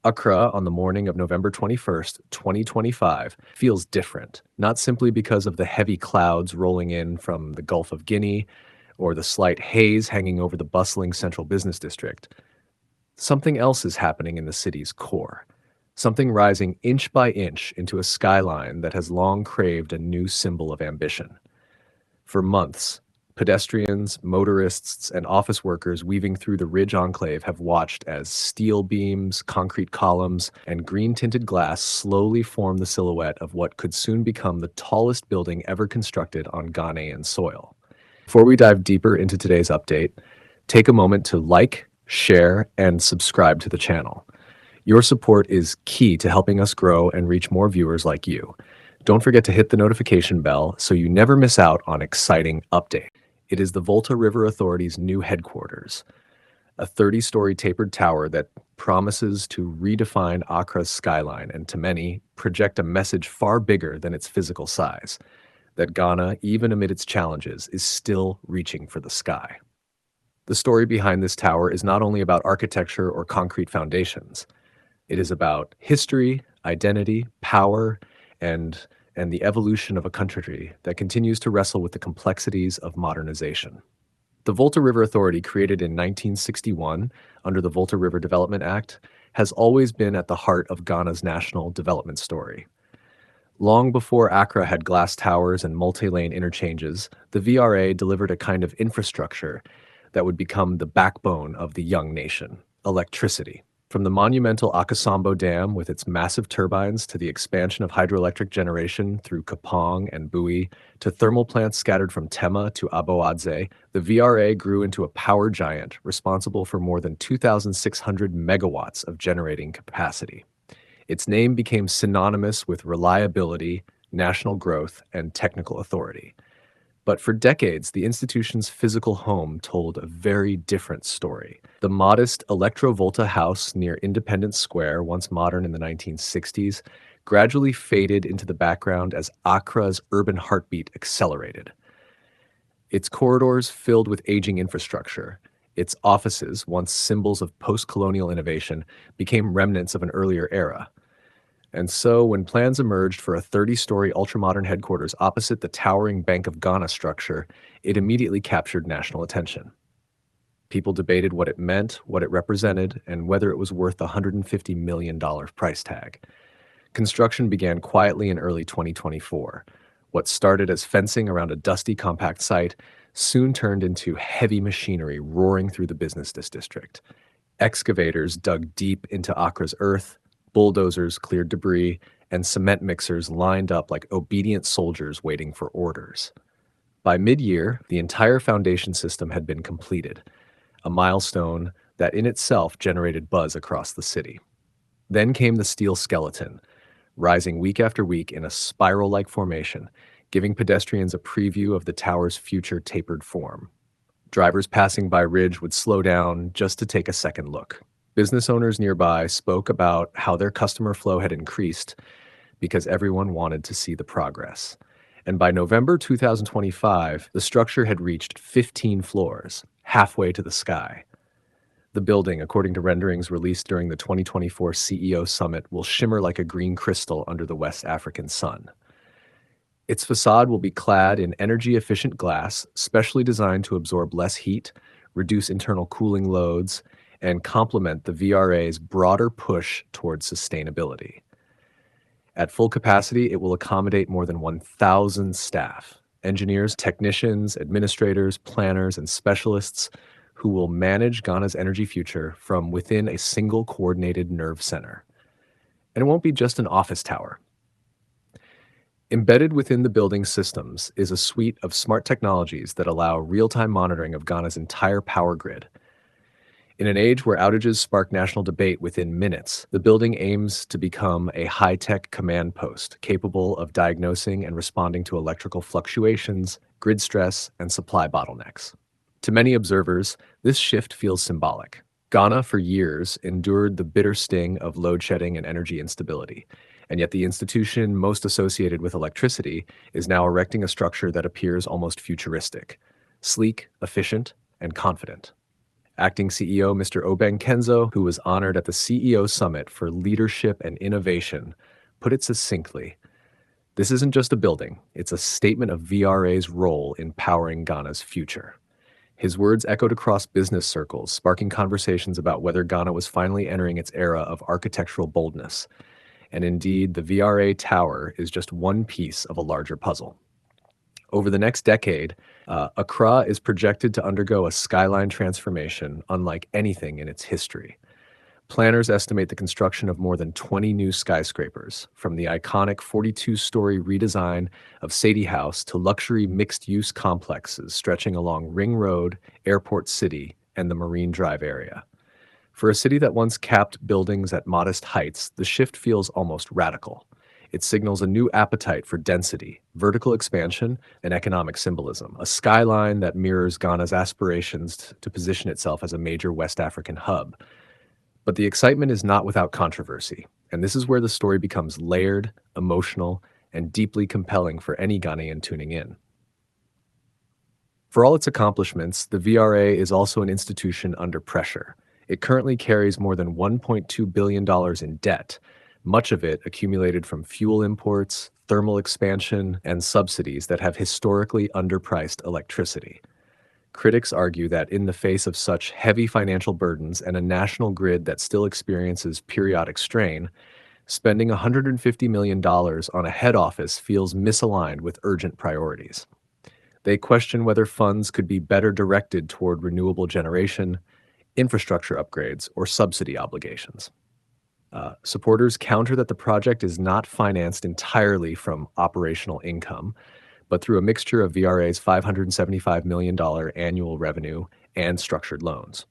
Accra on the morning of November 21st, 2025, feels different, not simply because of the heavy clouds rolling in from the Gulf of Guinea or the slight haze hanging over the bustling central business district. Something else is happening in the city's core, something rising inch by inch into a skyline that has long craved a new symbol of ambition. For months, pedestrians, motorists, and office workers weaving through the Ridge Enclave have watched as steel beams, concrete columns, and green-tinted glass slowly form the silhouette of what could soon become the tallest building ever constructed on Ghanaian soil. Before we dive deeper into today's update, take a moment to like, share, and subscribe to the channel. Your support is key to helping us grow and reach more viewers like you. Don't forget to hit the notification bell so you never miss out on exciting updates. It is the Volta River Authority's new headquarters, a 30-story tapered tower that promises to redefine Accra's skyline and, to many, project a message far bigger than its physical size, that Ghana, even amid its challenges, is still reaching for the sky. The story behind this tower is not only about architecture or concrete foundations. It is about history, identity, power, and the evolution of a country that continues to wrestle with the complexities of modernization. The Volta River Authority, created in 1961 under the Volta River Development Act, has always been at the heart of Ghana's national development story. Long before Accra had glass towers and multi-lane interchanges, the VRA delivered a kind of infrastructure that would become the backbone of the young nation: electricity. From the monumental Akasambo Dam with its massive turbines to the expansion of hydroelectric generation through Kapong and Bui to thermal plants scattered from Tema to Aboadze, the VRA grew into a power giant responsible for more than 2,600 megawatts of generating capacity. Its name became synonymous with reliability, national growth, and technical authority. But for decades, the institution's physical home told a very different story. The modest Electro-Volta house near Independence Square, once modern in the 1960s, gradually faded into the background as Accra's urban heartbeat accelerated. Its corridors filled with aging infrastructure. Its offices, once symbols of post-colonial innovation, became remnants of an earlier era. And so, when plans emerged for a 30-story ultramodern headquarters opposite the towering Bank of Ghana structure, it immediately captured national attention. People debated what it meant, what it represented, and whether it was worth the $150 million price tag. Construction began quietly in early 2024. What started as fencing around a dusty, compact site soon turned into heavy machinery roaring through the business district. Excavators dug deep into Accra's earth, bulldozers cleared debris, and cement mixers lined up like obedient soldiers waiting for orders. By mid-year, the entire foundation system had been completed, a milestone that in itself generated buzz across the city. Then came the steel skeleton, rising week after week in a spiral-like formation, giving pedestrians a preview of the tower's future tapered form. Drivers passing by Ridge would slow down just to take a second look. Business owners nearby spoke about how their customer flow had increased because everyone wanted to see the progress. And by November 2025, the structure had reached 15 floors, halfway to the sky. The building, according to renderings released during the 2024 CEO Summit, will shimmer like a green crystal under the West African sun. Its facade will be clad in energy-efficient glass, specially designed to absorb less heat, reduce internal cooling loads, and complement the VRA's broader push towards sustainability. At full capacity, it will accommodate more than 1,000 staff, engineers, technicians, administrators, planners, and specialists who will manage Ghana's energy future from within a single coordinated nerve center. And it won't be just an office tower. Embedded within the building's systems is a suite of smart technologies that allow real-time monitoring of Ghana's entire power grid. In an age where outages spark national debate within minutes, the building aims to become a high-tech command post capable of diagnosing and responding to electrical fluctuations, grid stress, and supply bottlenecks. To many observers, this shift feels symbolic. Ghana, for years, endured the bitter sting of load shedding and energy instability, and yet the institution most associated with electricity is now erecting a structure that appears almost futuristic, sleek, efficient, and confident. Acting CEO Mr. Obeng Kenzo, who was honored at the CEO Summit for Leadership and Innovation, put it succinctly: "This isn't just a building, it's a statement of VRA's role in powering Ghana's future." His words echoed across business circles, sparking conversations about whether Ghana was finally entering its era of architectural boldness. And indeed, the VRA Tower is just one piece of a larger puzzle. Over the next decade, Accra is projected to undergo a skyline transformation unlike anything in its history. Planners estimate the construction of more than 20 new skyscrapers, from the iconic 42-story redesign of Sadie House to luxury mixed-use complexes stretching along Ring Road, Airport City, and the Marine Drive area. For a city that once capped buildings at modest heights, the shift feels almost radical. It signals a new appetite for density, vertical expansion, and economic symbolism, a skyline that mirrors Ghana's aspirations to position itself as a major West African hub. But the excitement is not without controversy, and this is where the story becomes layered, emotional, and deeply compelling for any Ghanaian tuning in. For all its accomplishments, the VRA is also an institution under pressure. It currently carries more than $1.2 billion in debt, much of it accumulated from fuel imports, thermal expansion, and subsidies that have historically underpriced electricity. Critics argue that in the face of such heavy financial burdens and a national grid that still experiences periodic strain, spending $150 million on a head office feels misaligned with urgent priorities. They question whether funds could be better directed toward renewable generation, infrastructure upgrades, or subsidy obligations. Supporters counter that the project is not financed entirely from operational income, but through a mixture of VRA's $575 million annual revenue and structured loans.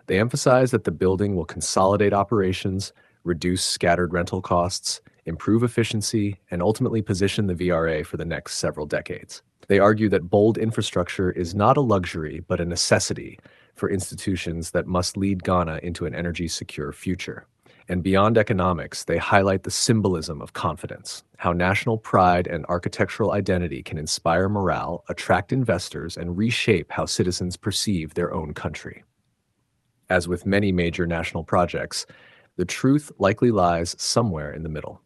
They emphasize that the building will consolidate operations, reduce scattered rental costs, improve efficiency, and ultimately position the VRA for the next several decades. They argue that bold infrastructure is not a luxury, but a necessity for institutions that must lead Ghana into an energy-secure future. And beyond economics, they highlight the symbolism of confidence, how national pride and architectural identity can inspire morale, attract investors, and reshape how citizens perceive their own country. As with many major national projects, the truth likely lies somewhere in the middle.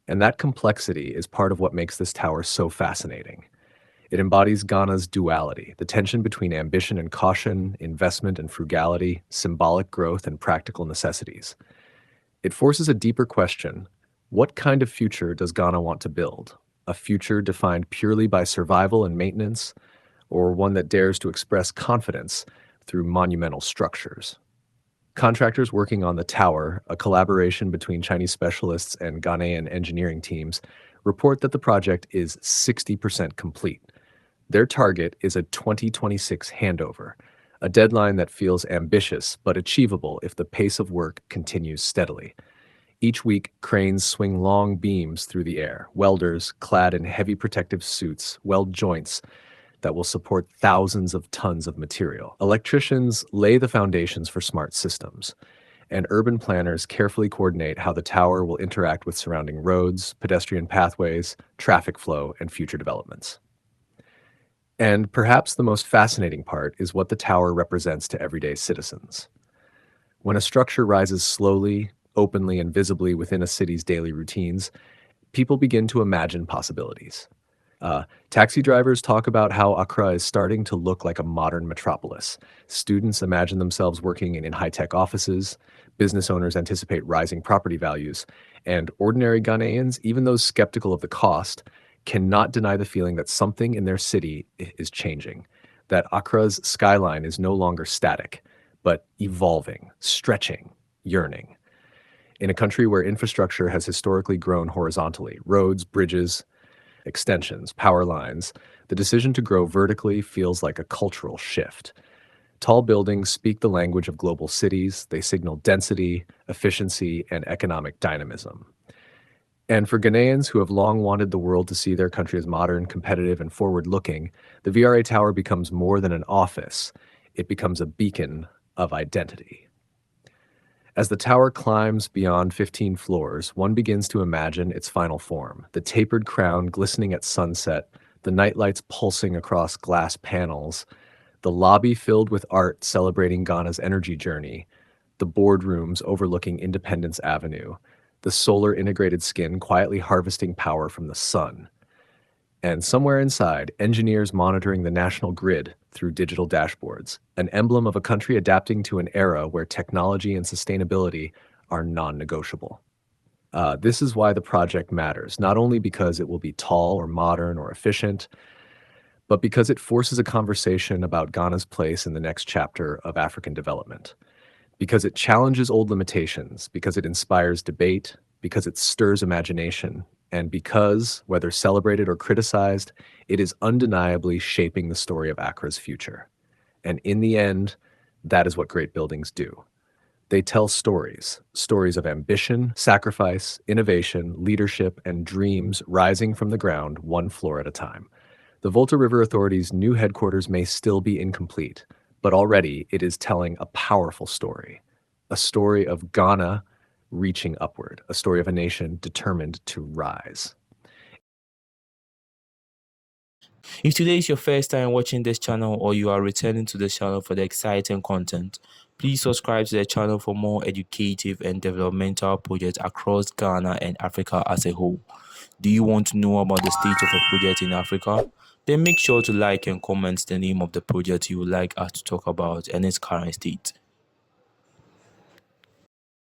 And that complexity is part of what makes this tower so fascinating. It embodies Ghana's duality, the tension between ambition and caution, investment and frugality, symbolic growth and practical necessities. It forces a deeper question: what kind of future does Ghana want to build? A future defined purely by survival and maintenance, or one that dares to express confidence through monumental structures? Contractors working on the tower, a collaboration between Chinese specialists and Ghanaian engineering teams, report that the project is 60% complete. Their target is a 2026 handover, a deadline that feels ambitious but achievable if the pace of work continues steadily. Each week, cranes swing long beams through the air. Welders, clad in heavy protective suits, weld joints that will support thousands of tons of material. Electricians lay the foundations for smart systems, and urban planners carefully coordinate how the tower will interact with surrounding roads, pedestrian pathways, traffic flow, and future developments. And perhaps the most fascinating part is what the tower represents to everyday citizens. When a structure rises slowly, openly, and visibly within a city's daily routines, people begin to imagine possibilities. Taxi drivers talk about how Accra is starting to look like a modern metropolis. Students imagine themselves working in high-tech offices. Business owners anticipate rising property values. And ordinary Ghanaians, even those skeptical of the cost, cannot deny the feeling that something in their city is changing, that Accra's skyline is no longer static, but evolving, stretching, yearning. In a country where infrastructure has historically grown horizontally, roads, bridges, extensions, power lines, the decision to grow vertically feels like a cultural shift. Tall buildings speak the language of global cities. They signal density, efficiency, and economic dynamism. And for Ghanaians who have long wanted the world to see their country as modern, competitive, and forward-looking, the VRA Tower becomes more than an office. It becomes a beacon of identity. As the tower climbs beyond 15 floors, one begins to imagine its final form: the tapered crown glistening at sunset, the nightlights pulsing across glass panels, The lobby filled with art celebrating Ghana's energy journey, the boardrooms overlooking Independence Avenue, the solar integrated skin quietly harvesting power from the sun. And somewhere inside, engineers monitoring the national grid through digital dashboards, an emblem of a country adapting to an era where technology and sustainability are non-negotiable. This is why the project matters, not only because it will be tall or modern or efficient, but because it forces a conversation about Ghana's place in the next chapter of African development. Because it challenges old limitations, because it inspires debate, because it stirs imagination, and because, whether celebrated or criticized, it is undeniably shaping the story of Accra's future. And in the end, that is what great buildings do. They tell stories, stories of ambition, sacrifice, innovation, leadership, and dreams rising from the ground one floor at a time. The Volta River Authority's new headquarters may still be incomplete, but already it is telling a powerful story. A story of Ghana reaching upward, a story of a nation determined to rise. If today is your first time watching this channel or you are returning to this channel for the exciting content, please subscribe to the channel for more educative and developmental projects across Ghana and Africa as a whole. Do you want to know about the state of a project in Africa? Then make sure to like and comment the name of the project you would like us to talk about and its current state.